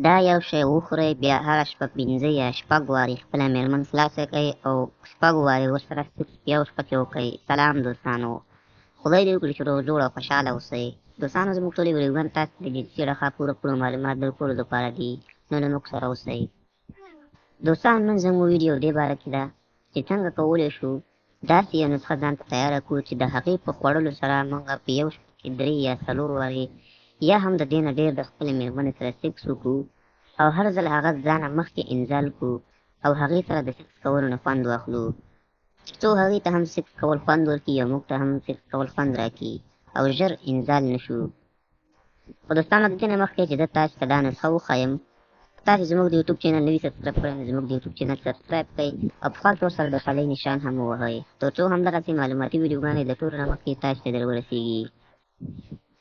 دا یو شی وخورئ بیا هره شپه 5 یا شپږ وارې خپله مېرمن خلاصه کړئ او شپږ وارې ورسره سکس په یو شپه کې وکړئ. سلام دوستانو، خدای دې وکړي چې روغ جوړ او خوشحاله اوسئ. دوستانو زموږ ټولې ویډیوګانې تاسو ته د جنسي اړخه پوره معلومات درکولو دپاره دي، نو له موږ سره اوسئ. دوستانو نن زموږ ویډیو دې باره کې ده چې څنګه کولی شو داسې یو نسخه ځان ته تیاره کړو چې د هغې په خوړلو سره موږ په یو شپه کې 3 یا 4 وارې یا هم د دې نه ډېر د خپلې مېرمنې سره سکس وکړو او هر ځل هغه ځانه مخکې انزال کړو او هغې سره د سکس کولو نه خوند واخلو، څو هغې ته هم سکس کول خوند ورکړي او موږ ته هم سکس کول خوند راکړي او ژر انزال نه شو. خو دوستانو د دې نه مخکې چې زه تاسو ته دا نسخه وښیم، تاسې زموږ د یوټیوب چینل نوي سبسکرایب کړئ، نو زموږ د یوټیوب چینل سبسکرایب کړئ او په خپل طور سره د خولۍ نشان هم ووهئ، تر څو همدغسې معلوماتي ویډیوګانې د ټولو نه مخکې تاسو ته در ورسېږي.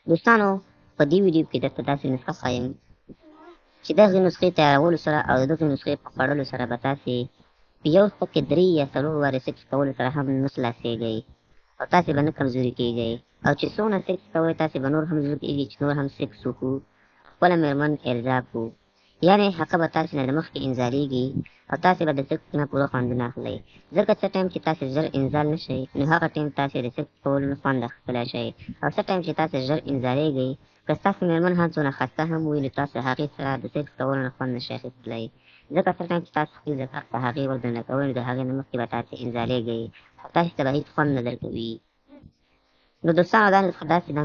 دوستانو په دې ویډیو کې درته داسې نسخه ښایم چې دغې نسخې تیارولو سره او د دغې نسخې په خوړلو سره به تاسې په یو شپه کې 3 یا 4 وارې سکس کولو سره هم نه خلاصېږئ او تاسې به نه کمزوري کېږئ، او چې څونه سکس کوئ تاسې به نور هم زړه کېږي چې نور هم سکس وکړو، خپله مېرمن ارضا کړو، یعنې هغه به تاسې نه د مخکې انزالېږي او تاسې به د سکس نه پوره خوندونه اخلئ. ځکه څه ټایم چې تاسې ژر انزال نه شئ نو هغه ټایم تاسې د سکس کولو نه خوند اخیستلی شئ، او څه ټایم چې تاسې ژر انزالېږئ که ستاسې مېرمن هر څونه خسته هم وي نو تاسې هغې سره د سکس کولو نه خوند نه شئ اخیستلی، ځکه څه ټایم چې تاسو خپل ذکر په هغې ور دننه کوئ نو د هغې نه مخکې به تاسې انزالېږئ او تاسې ته به هېڅ خوند نه درکوي. نو دوستانو دا نسخه داسې ده،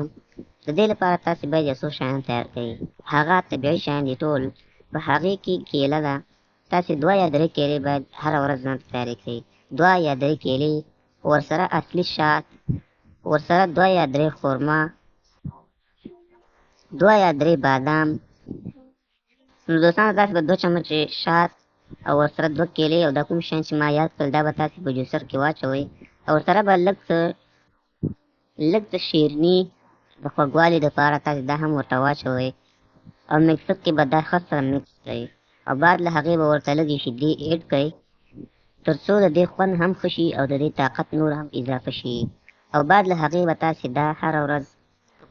د دې لپاره تاسې باید یو څو شیان تیار کړئ. هغه طبیعي شیان دي ټول. په هغې کې کیله ده، تاسې 2 یا 3 کیلې باید هره ورځ ځان ته تیارې کړئ. 2 یا 3 کیلې، ورسره اصلي شات، ورسره 2 یا 3 خرما، 2 یا 3 بادام. نو دوستانو تاسې به 2 چمچې شات او ورسره 2 کیلې او دا کوم شیان چې ما یاد کړل دا به تاسې په جوسر کې واچوئ او ورسره به لږ څه شیرني د خوږوالي دپاره تاسې دا هم ورته واچوئ او مکسر کې به دا ښه سره مکس کړئ او بعد له هغې به ورته لږې شیدې ایډ کړئ تر څو د دې خوند هم ښه شي او د دې طاقت نور هم اضافه شي، او بعد له هغې به تاسې دا هره ورځ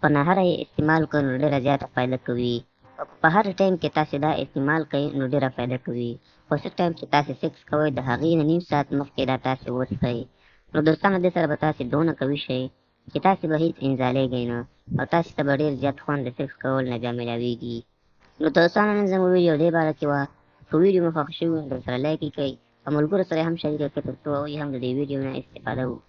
په نهاره یې استعمال کړئ نو ډېره زیاته فایده کوي، او په هر ټایم کې تاسې دا استعمال کوئ نو ډېره فایده کوي. خو څه ټایم چې تاسې سکس کوئ د هغې نه نیم ساعت مخکې دا تاسې وڅښئ، نو دوستانو دې سره به تاسې دونه قوي شئ چې تاسې به هېڅ انزالېږئ نه او تاسې ته به ډېر زیات خوند د سکس کول نه بیا میلاویږي. نو دوستانو نن زموږ ویډیو دې باره کې وه. که ویډیو مو خوښ شوي نو درسره لایک یې کړئ او ملګرو سره یې هم شریکه کړئ تر څو هغوی هم د دې ویډیو نه استفاده وکړي.